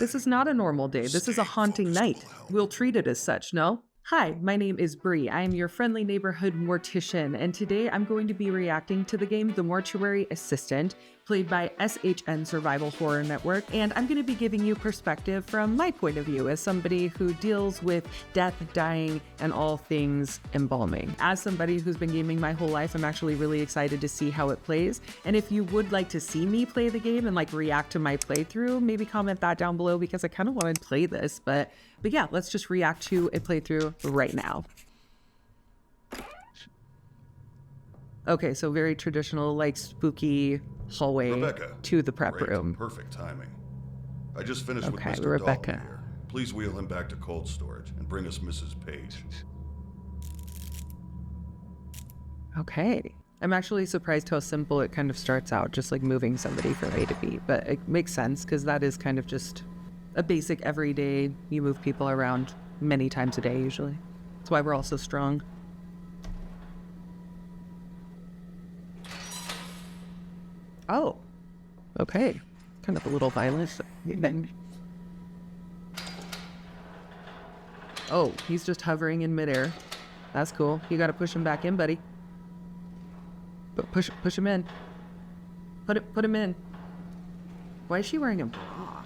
This is not a normal day. This is a haunting night. We'll treat it as such, no? Hi, my name is Bree. I am your friendly neighborhood mortician, and today I'm going to be reacting to the game The Mortuary Assistant, played by SHN Survival Horror Network, and I'm going to be giving you perspective from my point of view as somebody who deals with death, dying, and all things embalming. As somebody who's been gaming my whole life, I'm actually really excited to see how it plays, and if you would like to see me play the game and like react to my playthrough, maybe comment that down below because I kind of want to play this, but yeah, let's just react to a playthrough right now. Okay, so very traditional, like spooky hallway Rebecca, to the prep great, room. Perfect timing. I just finished with Okay, Mr. Rebecca. Dalton here. Please wheel him back to cold storage and bring us Mrs. Page. Okay. I'm actually surprised how simple it kind of starts out, just like moving somebody from A to B, but it makes sense because that is kind of just a basic everyday, you move people around many times a day usually. That's why we're all so strong. Oh, okay. Kind of a little violent. Oh, he's just hovering in midair. That's cool. You gotta push him back in, buddy. But push him in. Put him in. Why is she wearing a bra?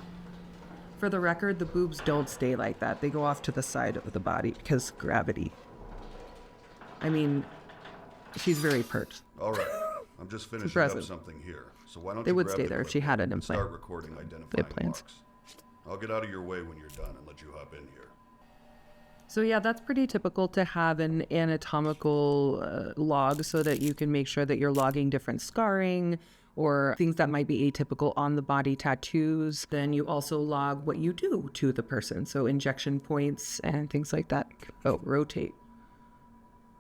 For the record, the boobs don't stay like that. They go off to the side of the body because gravity. I mean, she's very pert. All right, I'm just finishing up Impressive. something here. So why don't They you would grab stay the there if she equipment had an and implant. Start recording identifying Implants. marks. I'll get out of your way when you're done and let you hop in here. So yeah, that's pretty typical to have an anatomical log so that you can make sure that you're logging different scarring or things that might be atypical on the body, tattoos. Then you also log what you do to the person. So injection points and things like that. Oh, rotate.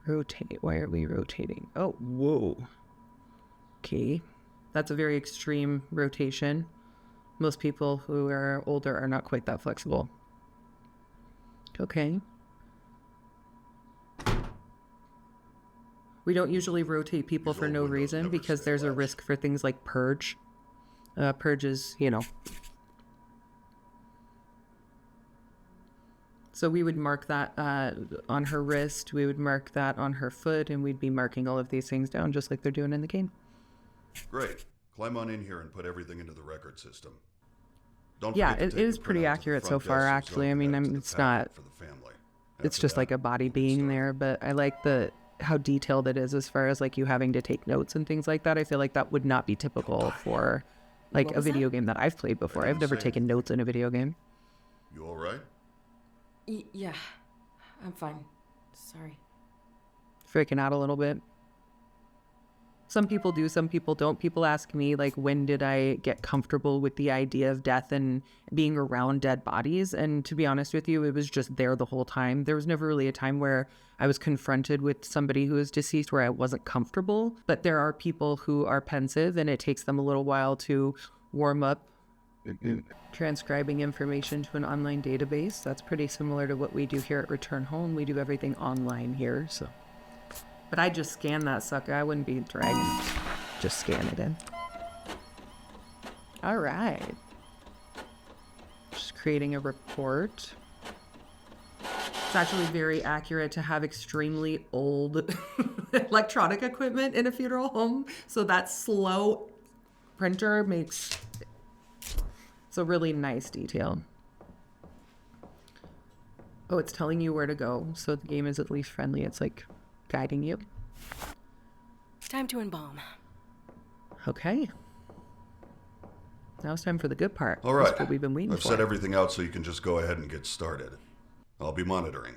Rotate. Why are we rotating? Oh, whoa. Okay. That's a very extreme rotation. Most people who are older are not quite that flexible. Okay. We don't usually rotate people for no reason because there's a risk for things like purge. Purge is, you know. So we would mark that on her wrist, we would mark that on her foot, and we'd be marking all of these things down just like they're doing in the game. Great. Climb on in here and put everything into the record system. Don't Yeah, forget to it take is the pretty printout to the accurate so front far, desk and actually. zone I mean, that to the it's not, tablet for the family. it's After just that, like a body we'll get being started. there, but I like how detailed it is as far as like you having to take notes and things like that. I feel like that would not be typical for like a video game that I've played before. I've never taken notes in a video game. You all right? Yeah, I'm fine. Sorry. Freaking out a little bit. Some people do, some people don't. People ask me, like, when did I get comfortable with the idea of death and being around dead bodies? And to be honest with you, it was just there the whole time. There was never really a time where I was confronted with somebody who is deceased where I wasn't comfortable. But there are people who are pensive and it takes them a little while to warm up. Transcribing information to an online database. That's pretty similar to what we do here at Return Home. We do everything online here, so. But I just scan that sucker. I wouldn't be dragging. Just scan it in. All right. Just creating a report. It's actually very accurate to have extremely old electronic equipment in a funeral home. So that slow printer makes it's a really nice detail. Oh, it's telling you where to go. So the game is at least friendly. It's like guiding you. It's time to embalm. Okay. Now it's time for the good part. All right. That's what we've been waiting I've for. set everything out so you can just go ahead and get started. I'll be monitoring.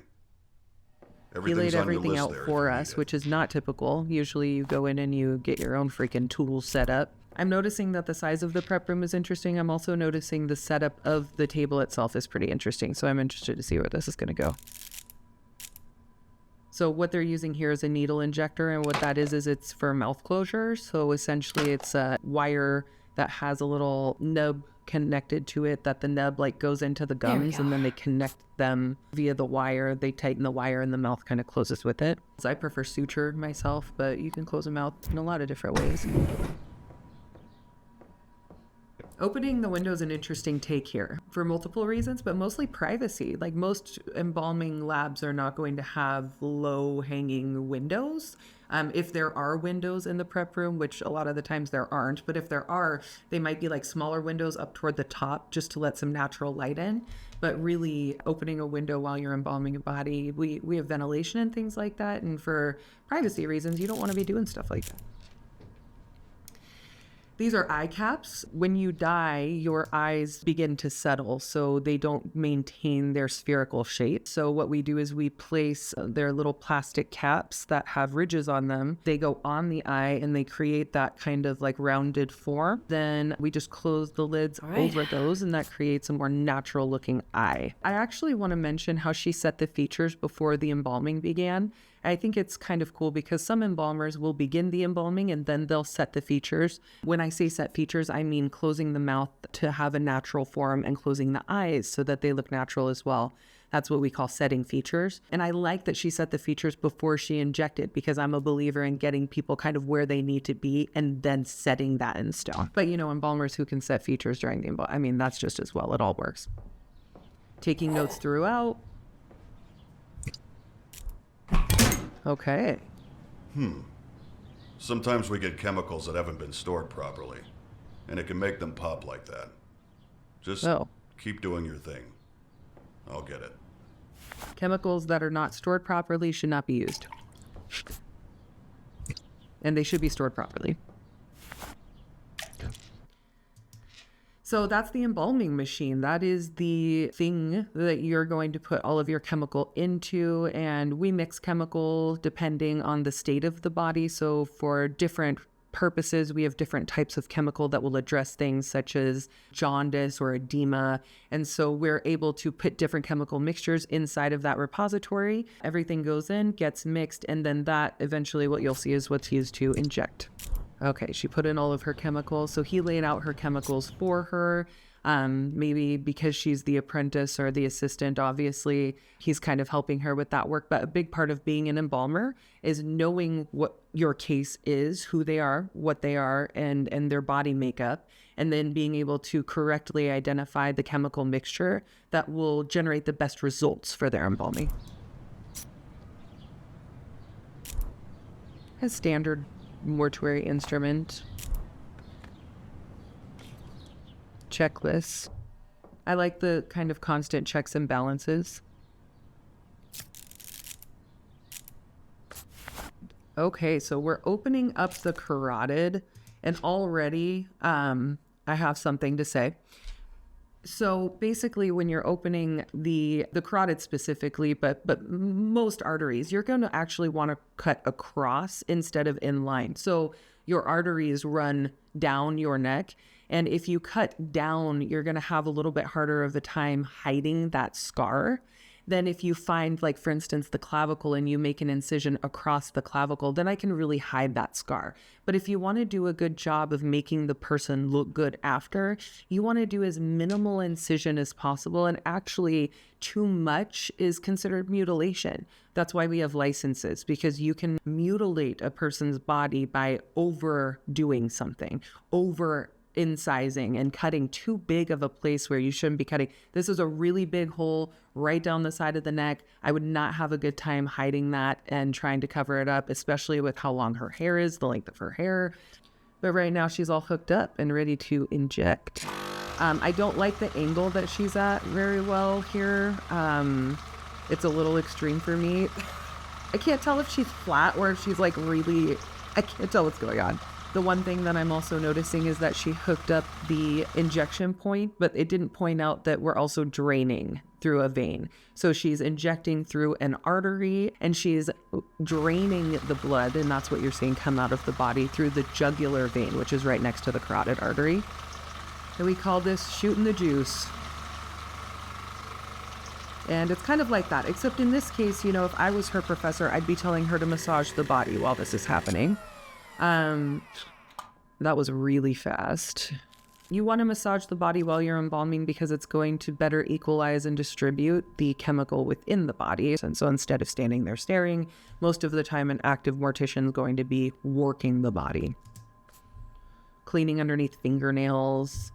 He Everything's laid on your everything list out there if for you need us, it. which is not typical. Usually you go in and you get your own freaking tools set up. I'm noticing that the size of the prep room is interesting. I'm also noticing the setup of the table itself is pretty interesting. So I'm interested to see where this is going to go. So what they're using here is a needle injector, and what that is it's for mouth closure. So essentially it's a wire that has a little nub connected to it that the nub like goes into the gums and then they connect them via the wire. They tighten the wire and the mouth kind of closes with it. So I prefer suture myself, but you can close a mouth in a lot of different ways. Opening the window is an interesting take here for multiple reasons, but mostly privacy. Like most embalming labs are not going to have low hanging windows. If there are windows in the prep room, which a lot of the times there aren't, but if there are, they might be like smaller windows up toward the top just to let some natural light in. But really opening a window while you're embalming a body, we have ventilation and things like that. And for privacy reasons, you don't want to be doing stuff like that. These are eye caps. When you die, your eyes begin to settle, so they don't maintain their spherical shape. So what we do is we place their little plastic caps that have ridges on them. They go on the eye and they create that kind of like rounded form. Then we just close the lids over those, and that creates a more natural looking eye. I actually want to mention how she set the features before the embalming began. I think it's kind of cool because some embalmers will begin the embalming and then they'll set the features. When I say set features, I mean closing the mouth to have a natural form and closing the eyes so that they look natural as well. That's what we call setting features. And I like that she set the features before she injected, because I'm a believer in getting people kind of where they need to be and then setting that in stone. But embalmers who can set features during the embalming, I mean, that's just as well. It all works. Taking notes throughout. Okay. Sometimes we get chemicals that haven't been stored properly, and it can make them pop like that. Just keep doing your thing. I'll get it. Chemicals that are not stored properly should not be used. And they should be stored properly. So that's the embalming machine. That is the thing that you're going to put all of your chemical into, and we mix chemical depending on the state of the body. So for different purposes, we have different types of chemical that will address things such as jaundice or edema. And so we're able to put different chemical mixtures inside of that repository. Everything goes in, gets mixed, and then that eventually what you'll see is what's used to inject. Okay, she put in all of her chemicals. So he laid out her chemicals for her. Maybe because she's the apprentice or the assistant, obviously, he's kind of helping her with that work. But a big part of being an embalmer is knowing what your case is, who they are, what they are, and their body makeup, and then being able to correctly identify the chemical mixture that will generate the best results for their embalming. A standard mortuary instrument. Checklist. I like the kind of constant checks and balances. Okay, so we're opening up the carotid, and already I have something to say. So basically, when you're opening the carotid specifically, but most arteries, you're going to actually want to cut across instead of in line. So your arteries run down your neck. And if you cut down, you're going to have a little bit harder of a time hiding that scar than if you find, like, for instance, the clavicle and you make an incision across the clavicle, then I can really hide that scar. But if you want to do a good job of making the person look good after, you want to do as minimal incision as possible. And actually, too much is considered mutilation. That's why we have licenses, because you can mutilate a person's body by overdoing something, over incising and cutting too big of a place where you shouldn't be cutting. This is a really big hole right down the side of the neck. I would not have a good time hiding that and trying to cover it up, especially with how long her hair is, the length of her hair. But right now she's all hooked up and ready to inject. I don't like the angle that she's at very well here. It's a little extreme for me. I can't tell if she's flat or if she's like really, I can't tell what's going on. The one thing that I'm also noticing is that she hooked up the injection point, but it didn't point out that we're also draining through a vein. So she's injecting through an artery and she's draining the blood, and that's what you're seeing come out of the body through the jugular vein, which is right next to the carotid artery. And we call this shooting the juice. And it's kind of like that, except in this case, if I was her professor, I'd be telling her to massage the body while this is happening. That was really fast. You want to massage the body while you're embalming because it's going to better equalize and distribute the chemical within the body. And so instead of standing there staring, most of the time an active mortician is going to be working the body. Cleaning underneath fingernails.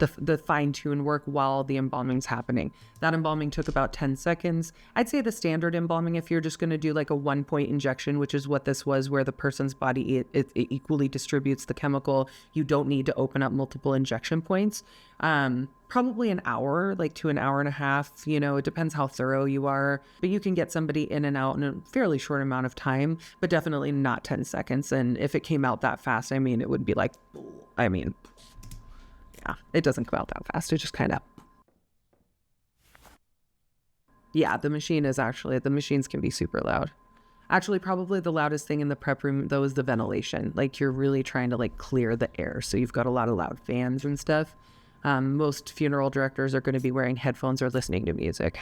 the fine-tune work while the embalming's happening. That embalming took about 10 seconds. I'd say the standard embalming, if you're just going to do like a 1-point injection, which is what this was, where the person's body, it equally distributes the chemical, you don't need to open up multiple injection points. Probably an hour, like to an hour and a half, it depends how thorough you are, but you can get somebody in and out in a fairly short amount of time, but definitely not 10 seconds. And if it came out that fast, it would be like, yeah, it doesn't come out that fast. It just kind of, yeah, the machines can be super loud. Actually, probably the loudest thing in the prep room, though, is the ventilation. Like, you're really trying to like clear the air. So you've got a lot of loud fans and stuff. Most funeral directors are going to be wearing headphones or listening to music.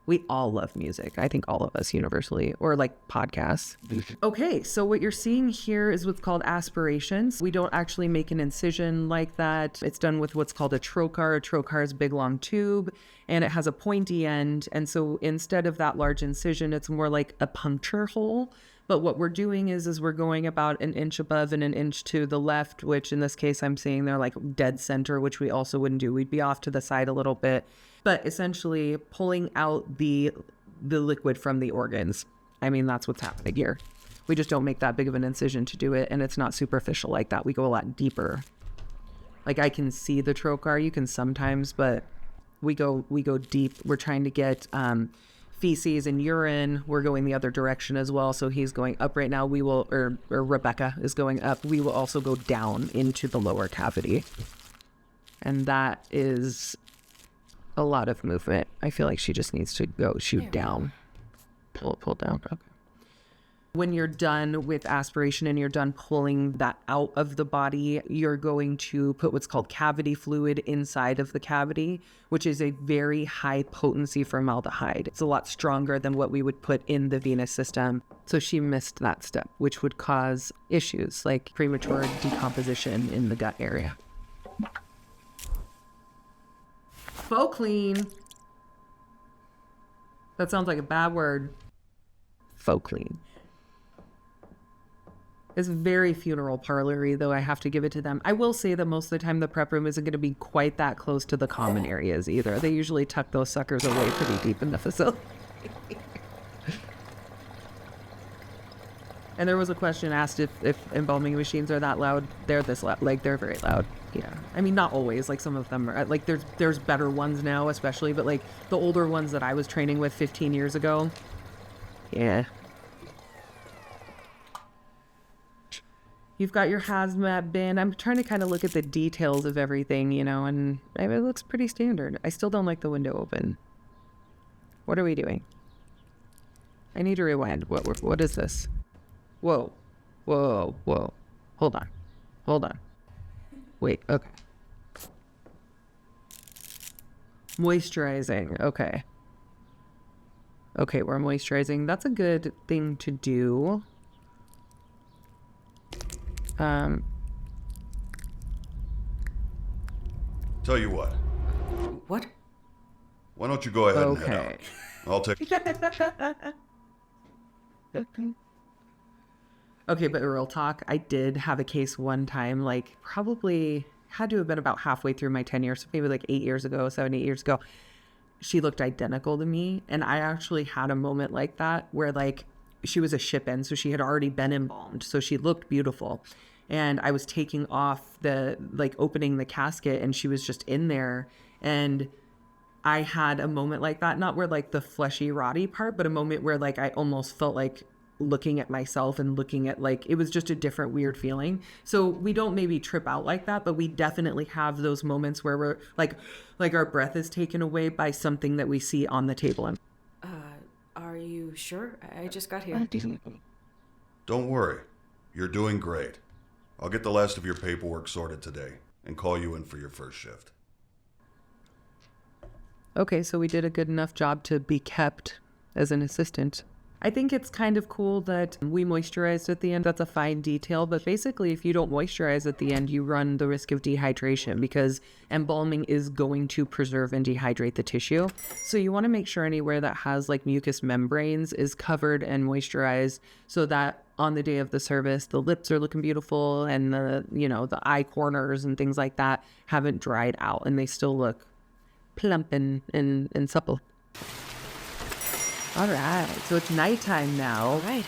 We all love music. I think all of us universally, or like podcasts. Okay, so what you're seeing here is what's called aspirations. We don't actually make an incision like that. It's done with what's called a trocar. A trocar is a big long tube and it has a pointy end. And so instead of that large incision, it's more like a puncture hole. But what we're doing is we're going about an inch above and an inch to the left, which in this case, I'm seeing they're like dead center, which we also wouldn't do. We'd be off to the side a little bit, but essentially pulling out the liquid from the organs. That's what's happening here. We just don't make that big of an incision to do it. And it's not superficial like that. We go a lot deeper. Like I can see the trocar, you can sometimes, but we go deep. We're trying to get, feces and urine. We're going the other direction as well. So he's going up right now. We will, or Rebecca is going up. We will also go down into the lower cavity. And that is a lot of movement. I feel like she just needs to go shoot down. Pull down. Okay. When you're done with aspiration and you're done pulling that out of the body, you're going to put what's called cavity fluid inside of the cavity, which is a very high potency formaldehyde. It's a lot stronger than what we would put in the venous system. So she missed that step, which would cause issues like premature decomposition in the gut area. Faux clean. That sounds like a bad word. Faux clean. It's very funeral parlor-y, though I have to give it to them. I will say that most of the time the prep room isn't going to be quite that close to the common areas either. They usually tuck those suckers away pretty deep in the facility. And there was a question asked if embalming machines are that loud. They're this loud. Like, they're very loud. Yeah. Not always. Like, some of them are. Like, there's better ones now, especially. But, like, the older ones that I was training with 15 years ago. Yeah. You've got your hazmat bin. I'm trying to kind of look at the details of everything, and it looks pretty standard. I still don't like the window open. What are we doing? I need to rewind. What is this? Whoa. Hold on. Wait, okay. Moisturizing, okay. Okay, we're moisturizing. That's a good thing to do. Tell you what. What? Why don't you go ahead and head out? I'll take... Okay, but real talk, I did have a case one time, like probably had to have been about halfway through my tenure, so maybe like 8 years ago, 7, 8 years ago. She looked identical to me, and I actually had a moment like that where like she was a ship-in, so she had already been embalmed, so she looked beautiful. And I was taking off opening the casket, and she was just in there. And I had a moment like that, not where like the fleshy, rotty part, but a moment where like I almost felt like looking at myself and looking at like, it was just a different weird feeling. So we don't maybe trip out like that, but we definitely have those moments where we're like our breath is taken away by something that we see on the table. Are you sure? I just got here. Don't worry. You're doing great. I'll get the last of your paperwork sorted today and call you in for your first shift. Okay, so we did a good enough job to be kept as an assistant. I think it's kind of cool that we moisturized at the end. That's a fine detail, but basically if you don't moisturize at the end, you run the risk of dehydration because embalming is going to preserve and dehydrate the tissue. So you want to make sure anywhere that has like mucous membranes is covered and moisturized so that on the day of the service, the lips are looking beautiful and the, the eye corners and things like that haven't dried out and they still look plump and supple. All right, so it's nighttime now. All right.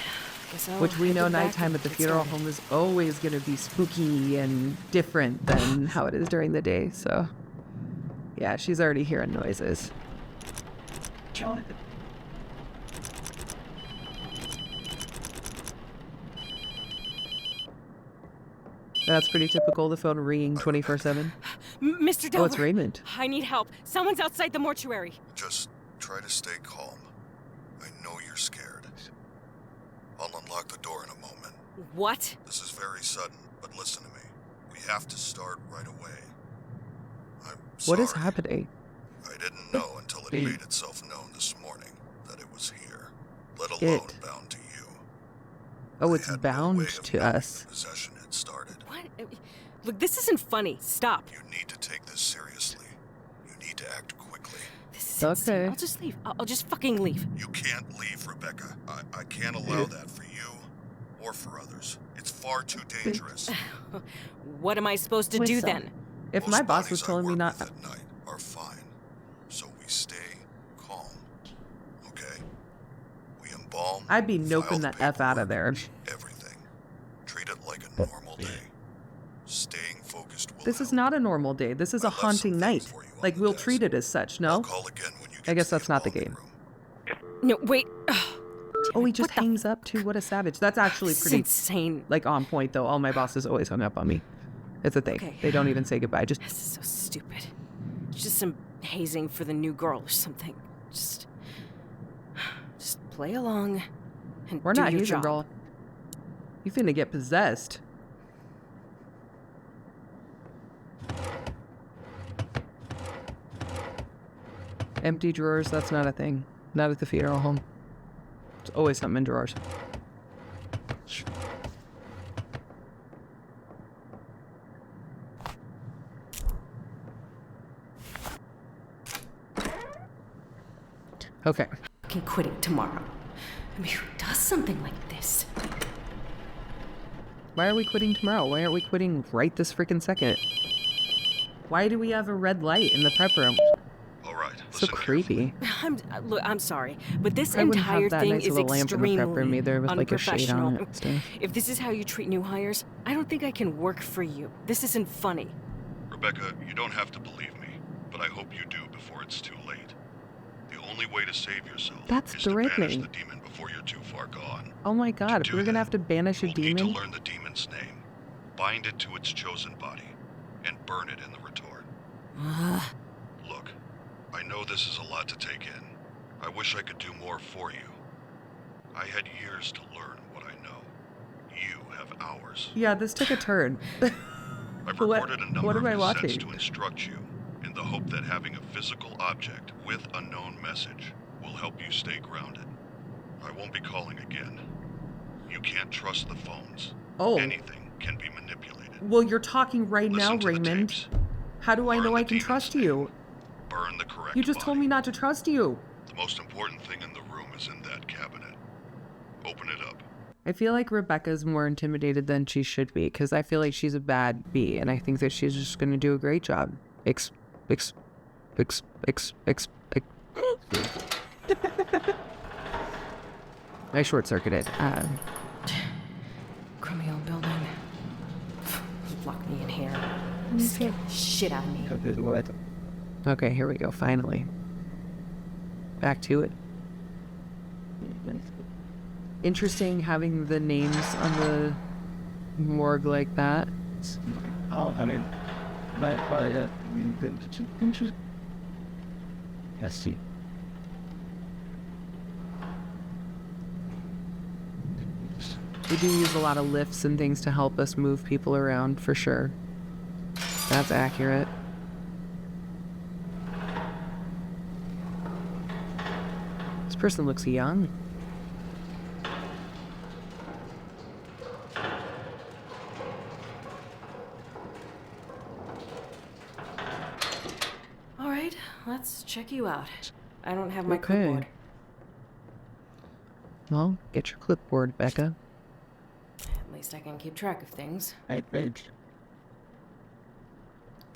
Which we know nighttime at the funeral home is always going to be spooky and different than how it is during the day. So, yeah, she's already hearing noises. That's pretty typical, the phone ringing 24/7. Mr. Delver. Oh, it's Raymond. I need help. Someone's outside the mortuary. Just try to stay calm. I know you're scared. I'll unlock the door in a moment. What? This is very sudden, but listen to me. We have to start right away. I'm sorry. What is happening? I didn't know until it made itself known this morning that it was here, let alone bound to you. Oh, it's bound to us. The possession had started. What? Look, this isn't funny. Stop. You need to take this seriously. You need to act quickly. This is insane. I'll just leave. I'll just fucking leave. You can't leave, Rebecca. I can't allow that for you or for others. It's far too dangerous. What am I supposed to do then? If my boss was telling me not... at night are fine, so we stay calm, okay? We embalm... I'd be noping the F out of there. Everything. Treat it like a normal day. Staying focused will This is help. not a normal day. This is a haunting night. Like, we'll treat it as such, no? I'll call again when you get I guess to that's not the embalming game. room. No, wait. Oh, he just hangs up too. What a savage. That's actually This is pretty, insane. like, on point, though. All my bosses always hung up on me. It's a thing. Okay. They don't even say goodbye. Just This is so stupid. It's just some hazing for the new girl or something. Just play along and we're do not your hazing, job. girl. You finna get possessed. Empty drawers, that's not a thing. Not at the funeral home. There's always something in drawers. Okay. Fucking quitting tomorrow. I mean, who does something like this? Why are we quitting tomorrow? Why aren't we quitting right this freaking second? Why do we have a red light in the prep room? All right, So creepy. Look, I'm sorry, but this I wouldn't entire have that thing nice is little lamp in the prep room extremely either with like a shade on unprofessional. it and stuff. If this is how you treat new hires, I don't think I can work for you. This isn't funny. Rebecca, you don't have to believe me, but I hope you do before it's too late. The only way to save yourself That's is to banish threatening. the demon before you're too far gone. Oh my god, To if we're do gonna that, have to banish a we'll need demon? to learn the demon's name, bind it to its chosen body, and burn it in the retort. Look, I know this is a lot to take in. I wish I could do more for you. I had years to learn what I know. You have hours. Yeah, this took a turn. I've What- recorded a number what am I of watching? cassettes to instruct you, in the hope that having a physical object with a known message will help you stay grounded. I won't be calling again. You can't trust the phones. Oh. Anything can be manipulated. Well, you're talking right now, Listen to the Raymond. tapes. How do I Burn know the I can demon's trust name. you? Burn the correct You just told body. me not to trust you. The most important thing in the room is in that cabinet. Open it up. I feel like Rebecca's more intimidated than she should be because I feel like she's a bad bee and I think that she's just going to do a great job. I short-circuited. Crummy old building. Lock me in here. Scare the shit out of me. Okay, here we go, finally. Back to it. Interesting having the names on the morgue like that. We do use a lot of lifts and things to help us move people around, for sure. That's accurate. This person looks young. All right, let's check you out. I don't have my Okay. clipboard. Well, get your clipboard, Becca. least I can keep track of things.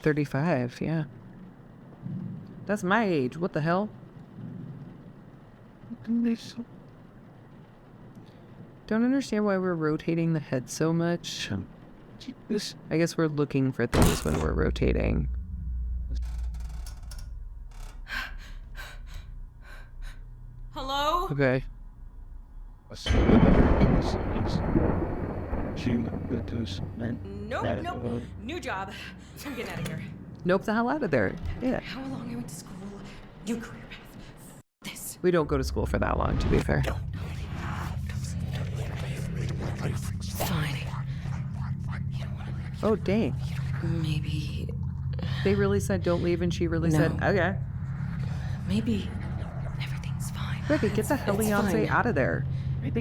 35, yeah. That's my age. What the hell? Don't understand why we're rotating the head so much. I guess we're looking for things when we're rotating. Hello? Okay. Nope. New job. I'm getting out of here. Nope the hell out of there. Yeah. How long I went to school? New career path. This. We don't go to school for that long, to be fair. Fine. Oh, dang. Maybe. They really said don't leave, and she really said, okay. Maybe everything's fine. Rebecca, get the Heliante out of there. What?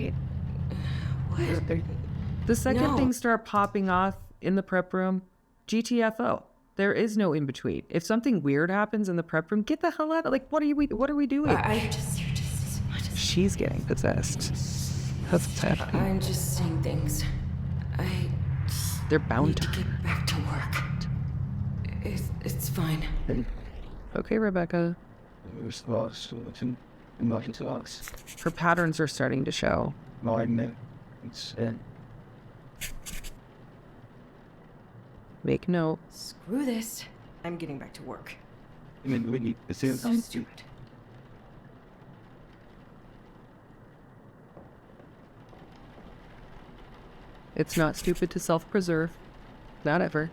The second No. things start popping off in the prep room, GTFO. There is no in between. If something weird happens in the prep room, get the hell out of. Like, what are we doing? I just. She's getting possessed. That's what's happening. I'm just saying things. They're bound Need to. to get back to work. It's fine. Okay, Rebecca. Her patterns are starting to show. Make note. Screw this. I'm getting back to work. So So stupid. It's not stupid to self-preserve. Not ever.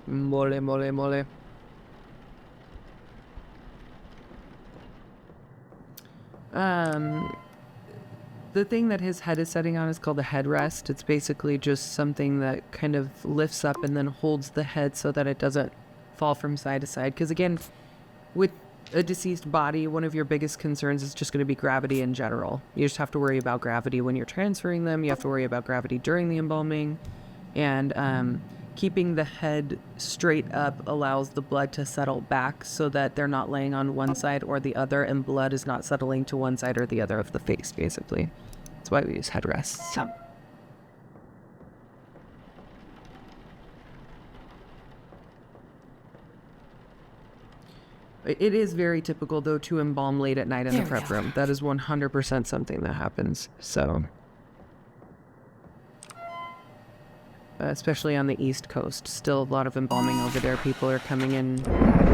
Mole. The thing that his head is sitting on is called a headrest. It's basically just something that kind of lifts up and then holds the head so that it doesn't fall from side to side. Because again, with a deceased body, one of your biggest concerns is just going to be gravity in general. You just have to worry about gravity when you're transferring them. You have to worry about gravity during the embalming. And keeping the head straight up allows the blood to settle back so that they're not laying on one side or the other, and blood is not settling to one side or the other of the face, basically. That's why we use headrests. It is very typical, though, to embalm late at night in the prep room. That is 100% something that happens. So, especially on the East Coast, still a lot of embalming over there. People are coming in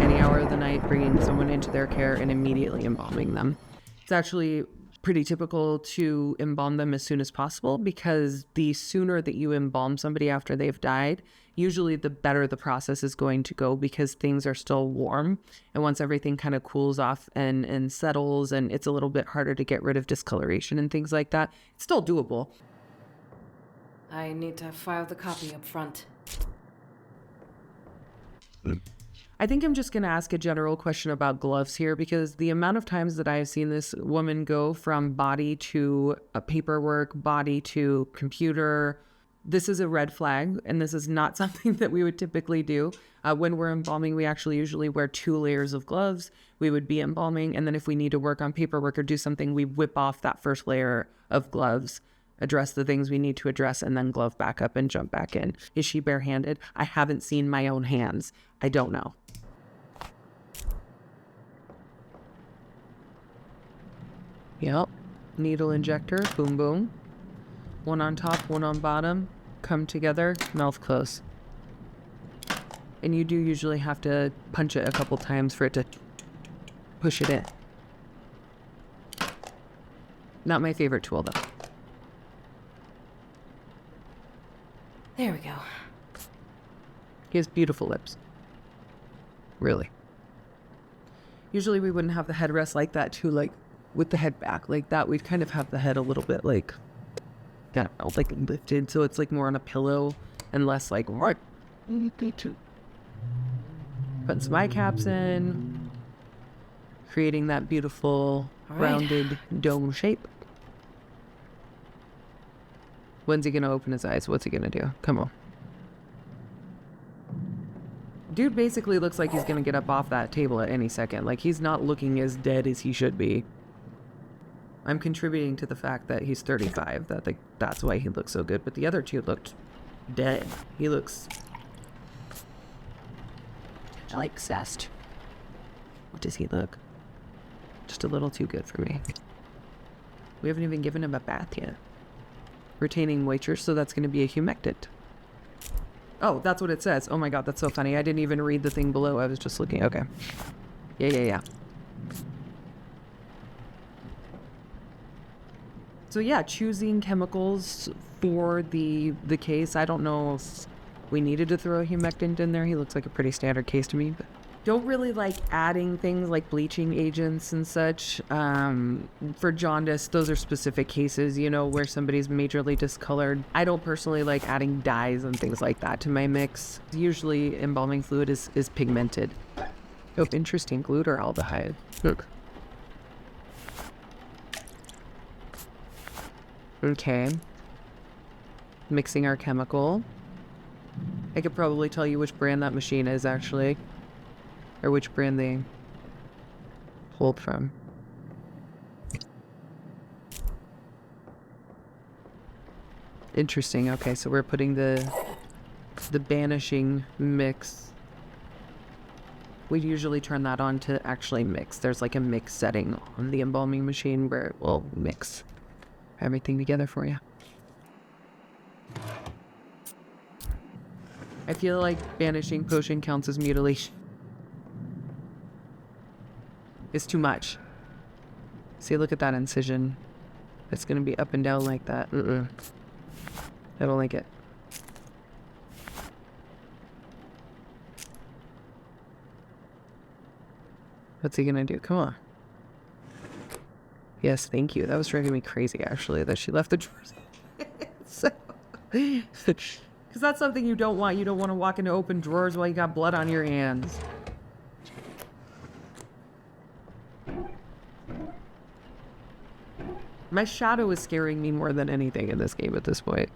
any hour of the night, bringing someone into their care, and immediately embalming them. It's actually pretty typical to embalm them as soon as possible, because the sooner that you embalm somebody after they've died, usually the better the process is going to go, because things are still warm. And once everything kind of cools off and settles, and it's a little bit harder to get rid of discoloration and things like that, it's still doable. I need to file the copy up front. I think I'm just going to ask a general question about gloves here, because the amount of times that I've seen this woman go from body to paperwork, body to computer, this is a red flag, and this is not something that we would typically do. When we're embalming, we actually usually wear 2 layers of gloves. We would be embalming, and then if we need to work on paperwork or do something, we whip off that first layer of gloves, address the things we need to address, and then glove back up and jump back in. Is she barehanded? I haven't seen my own hands. I don't know. Yep. Needle injector, boom, boom. One on top, one on bottom. Come together, mouth close. And you do usually have to punch it a couple times for it to push it in. Not my favorite tool, though. There we go. He has beautiful lips. Really. Usually we wouldn't have the headrest like that too, like with the head back like that. We'd kind of have the head a little bit like, I don't know, like lifted, so it's like more on a pillow and less like, right. Putting some eye caps in, creating that beautiful rounded dome shape. When's he gonna open his eyes? What's he gonna do? Come on. Dude basically looks like he's gonna get up off that table at any second. Like, he's not looking as dead as he should be. I'm contributing to the fact that he's 35. That's why he looks so good. But the other two looked dead. He looks like zest. What does he look? Just a little too good for me. We haven't even given him a bath yet. Retaining moisture, so that's going to be a humectant. Oh, that's what it says. Oh my god, that's so funny. I didn't even read the thing below. I was just looking. Okay. Yeah. So yeah, choosing chemicals for the case. I don't know if we needed to throw a humectant in there. He looks like a pretty standard case to me, but don't really like adding things like bleaching agents and such. For jaundice, those are specific cases, you know, where somebody's majorly discolored. I don't personally like adding dyes and things like that to my mix. Usually embalming fluid is pigmented. Oh, interesting, glutaraldehyde. Look. Okay. Mixing our chemical. I could probably tell you which brand that machine is, actually. Or which brand they pulled from. Interesting. Okay, so we're putting the banishing mix. We usually turn that on to actually mix. There's like a mix setting on the embalming machine where it will mix everything together for you. I feel like banishing potion counts as mutilation. It's too much. See, look at that incision. It's gonna be up and down like that. I don't like it. What's he gonna do? Come on. Yes, thank you. That was driving me crazy, actually, that she left the drawers. So, because that's something you don't want. You don't want to walk into open drawers while you got blood on your hands. My shadow is scaring me more than anything in this game at this point.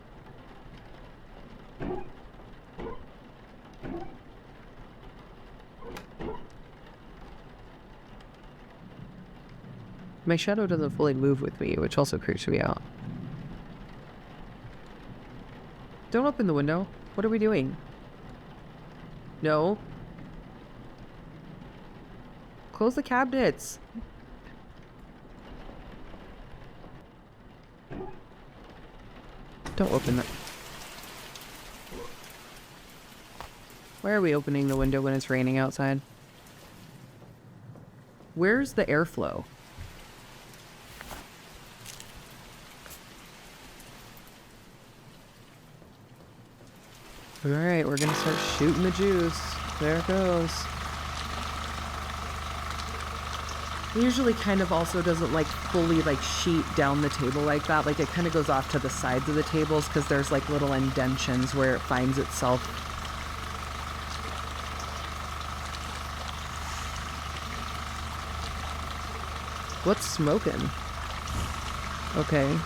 My shadow doesn't fully move with me, which also creeps me out. Don't open the window. What are we doing? No. Close the cabinets. Don't open that. Why are we opening the window when it's raining outside? Where's the airflow? Alright, we're gonna start shooting the juice. There it goes. It usually kind of also doesn't like fully like sheet down the table like that. Like it kind of goes off to the sides of the tables because there's like little indentions where it finds itself. What's smoking? Okay.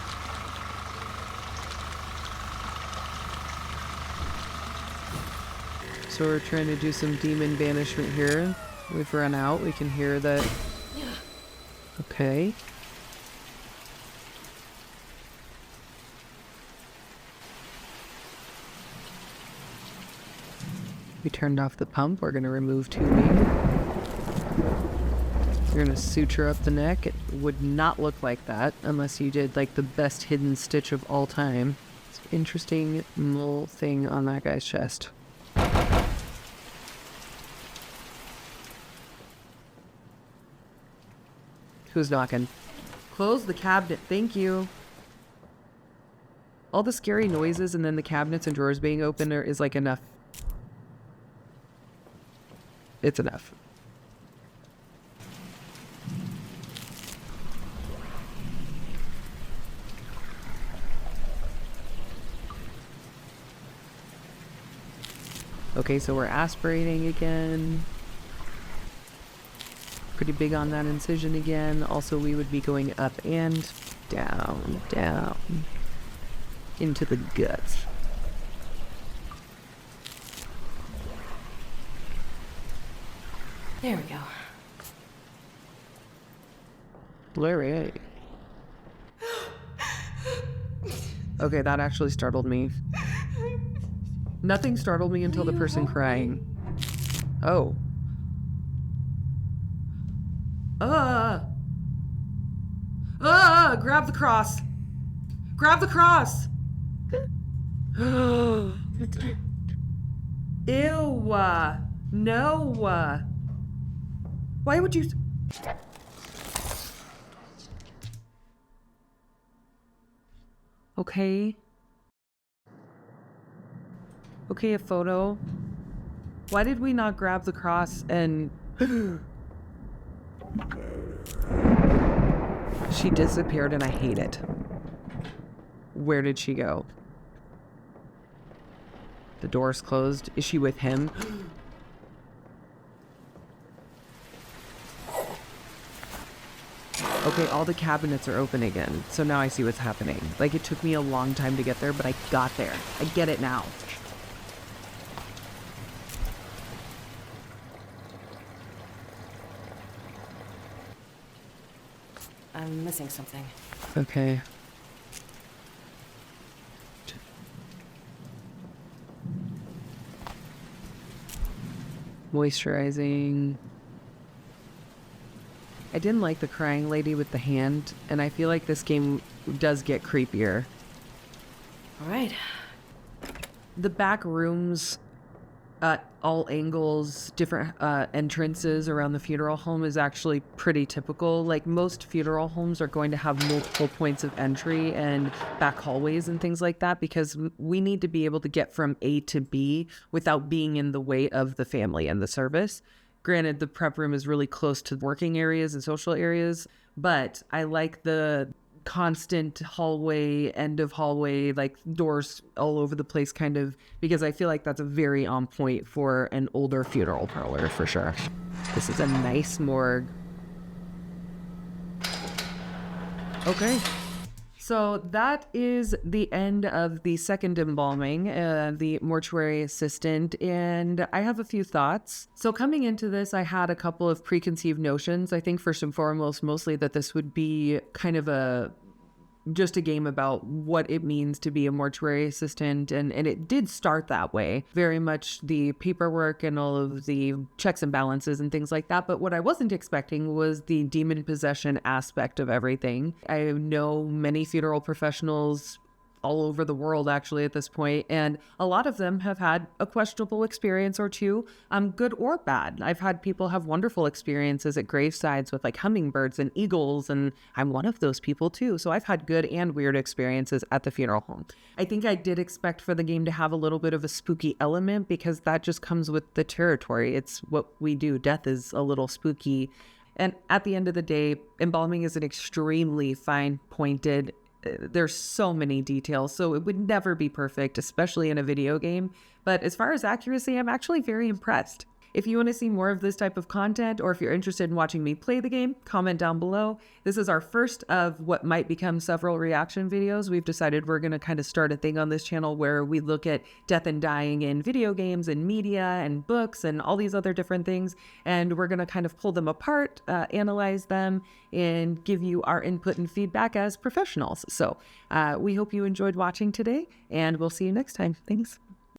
So we're trying to do some demon banishment here. We've run out. We can hear that. Okay. We turned off the pump. We're going to remove tubing. We're going to suture up the neck. It would not look like that unless you did like the best hidden stitch of all time. It's an interesting little thing on that guy's chest. Who's knocking? Close the cabinet. Thank you. All the scary noises and then the cabinets and drawers being open is like enough. It's enough. Okay, so we're aspirating again. Pretty big on that incision again. Also, we would be going up and down, down into the guts. There we go. Larry. Okay, that actually startled me. Nothing startled me until the person crying. Oh. Grab the cross. Grab the cross. Ew. No. Why would you... Okay. Okay, a photo. Why did we not grab the cross and... She disappeared and I hate it. Where did she go? The door's closed. Is she with him? Okay, all the cabinets are open again. So now I see what's happening. Like, it took me a long time to get there, but I got there. I get it now. I'm missing something. Okay. Moisturizing. I didn't like the crying lady with the hand, and I feel like this game does get creepier. All right. The back rooms at all angles, different entrances around the funeral home is actually pretty typical. Like, most funeral homes are going to have multiple points of entry and back hallways and things like that, because we need to be able to get from A to B without being in the way of the family and the service. Granted, the prep room is really close to working areas and social areas, but I like the constant hallway, end of hallway, like doors all over the place kind of, because I feel like that's a very on point for an older funeral parlor for sure. This is a nice morgue. Okay. So that is the end of the second embalming, the Mortuary Assistant, and I have a few thoughts. So coming into this, I had a couple of preconceived notions. I think first and foremost, mostly that this would be kind of just a game about what it means to be a mortuary assistant, and it did start that way, very much the paperwork and all of the checks and balances and things like that. But what I wasn't expecting was the demon possession aspect of everything. I know many funeral professionals all over the world actually at this point, and a lot of them have had a questionable experience or two, good or bad. I've had people have wonderful experiences at gravesides with like hummingbirds and eagles, and I'm one of those people too. So I've had good and weird experiences at the funeral home. I think I did expect for the game to have a little bit of a spooky element, because that just comes with the territory. It's what we do. Death is a little spooky. And at the end of the day, embalming is an extremely fine pointed, there's so many details, so it would never be perfect, especially in a video game. But as far as accuracy, I'm actually very impressed. If you want to see more of this type of content, or if you're interested in watching me play the game, comment down below. This is our first of what might become several reaction videos. We've decided we're going to kind of start a thing on this channel where we look at death and dying in video games and media and books and all these other different things. And we're going to kind of pull them apart, analyze them, and give you our input and feedback as professionals. So we hope you enjoyed watching today, and we'll see you next time. Thanks.